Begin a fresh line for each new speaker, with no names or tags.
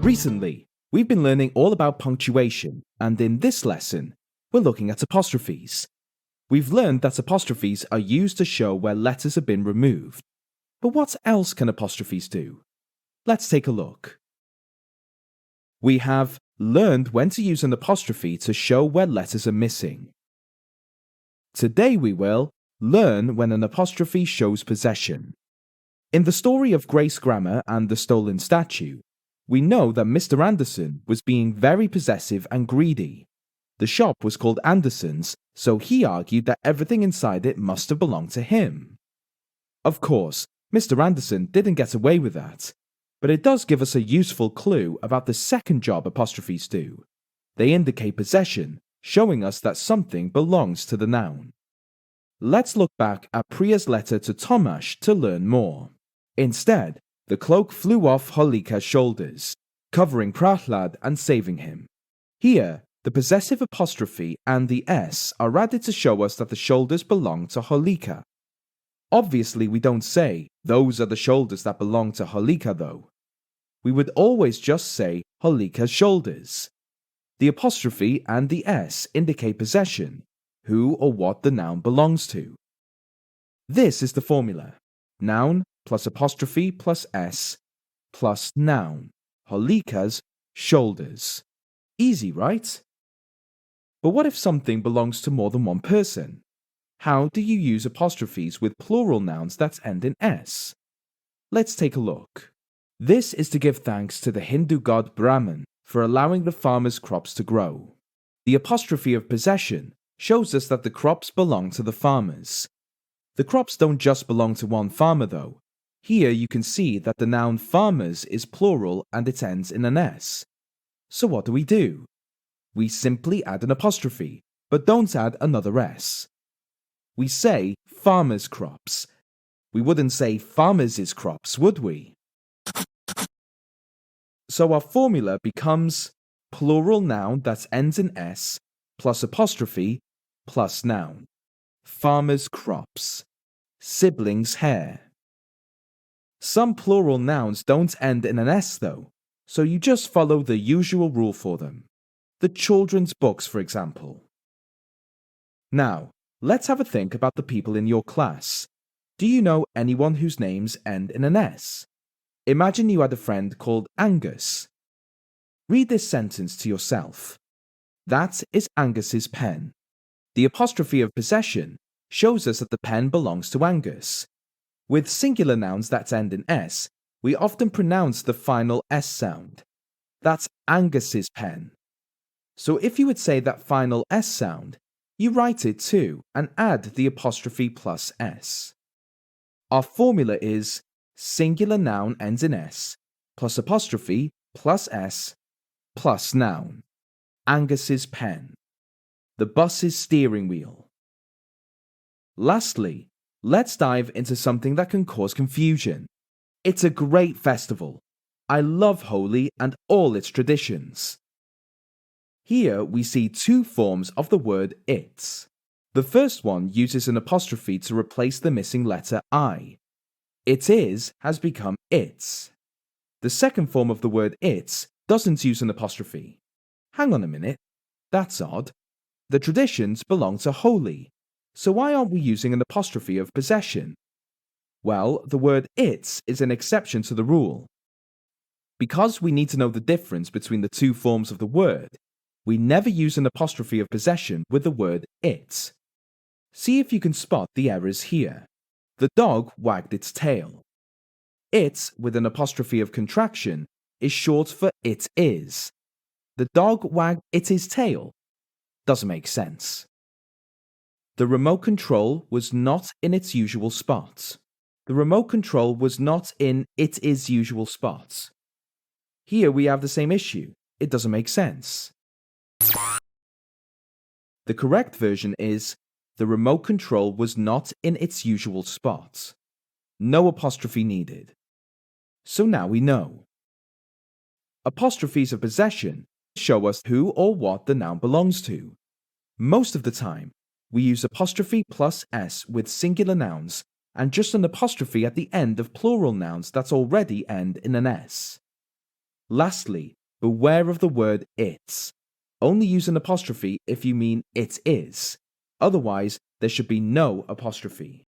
Recently, we've been learning all about punctuation, and in this lesson, we're looking at apostrophes. We've learned that apostrophes are used to show where letters have been removed. But what else can apostrophes do? Let's take a look. We have learned when to use an apostrophe to show where letters are missing. Today we will learn when an apostrophe shows possession. In the story of Grace Grammar and the Stolen Statue, we know that Mr. Anderson was being very possessive and greedy. The shop was called Anderson's, so he argued that everything inside it must have belonged to him. Of course, Mr. Anderson didn't get away with that, but it does give us a useful clue about the second job apostrophes do. They indicate possession, showing us that something belongs to the noun. Let's look back at Priya's letter to Tomasz to learn more. Instead, the cloak flew off Holika's shoulders, covering Prahlad and saving him. Here, the possessive apostrophe and the S are added to show us that the shoulders belong to Holika. Obviously, we don't say, those are the shoulders that belong to Holika though. We would always just say Holika's shoulders. The apostrophe and the S indicate possession, who or what the noun belongs to. This is the formula. Noun plus apostrophe plus S plus noun. Holika's shoulders. Easy, right? But what if something belongs to more than one person? How do you use apostrophes with plural nouns that end in S? Let's take a look. This is to give thanks to the Hindu god Brahman for allowing the farmer's crops to grow. The apostrophe of possession shows us that the crops belong to the farmers. The crops don't just belong to one farmer though. Here you can see that the noun farmers is plural and it ends in an S. So what do? We simply add an apostrophe, but don't add another S. We say farmers' crops. We wouldn't say farmers' crops, would we? So our formula becomes plural noun that ends in S plus apostrophe plus noun. Farmers' crops. Siblings' hair. Some plural nouns don't end in an S though, so you just follow the usual rule for them. The children's books, for example. Now, let's have a think about the people in your class. Do you know anyone whose names end in an S? Imagine you had a friend called Angus. Read this sentence to yourself. That is Angus's pen. The apostrophe of possession shows us that the pen belongs to Angus. With singular nouns that end in S, we often pronounce the final S sound. That's Angus's pen. So if you would say that final S sound, you write it too and add the apostrophe plus S. Our formula is singular noun ends in S plus apostrophe plus S plus noun. Angus's pen. The bus's steering wheel. Lastly, let's dive into something that can cause confusion. It's a great festival. I love Holi and all its traditions. Here we see two forms of the word it's. The first one uses an apostrophe to replace the missing letter I. It is has become its. The second form of the word its doesn't use an apostrophe. Hang on a minute. That's odd. The traditions belong to Holi. So why aren't we using an apostrophe of possession? Well, the word its is an exception to the rule. Because we need to know the difference between the two forms of the word, we never use an apostrophe of possession with the word it. See if you can spot the errors here. The dog wagged its tail. It, with an apostrophe of contraction, is short for it is. The dog wagged its tail. Doesn't make sense. The remote control was not in its usual spot. The remote control was not in its usual spot. Here we have the same issue. It doesn't make sense. The correct version is the remote control was not in its usual spot. No apostrophe needed. So now we know. Apostrophes of possession show us who or what the noun belongs to. Most of the time, we use apostrophe plus S with singular nouns and just an apostrophe at the end of plural nouns that already end in an S. Lastly, beware of the word it's. Only use an apostrophe if you mean it is. Otherwise, there should be no apostrophe.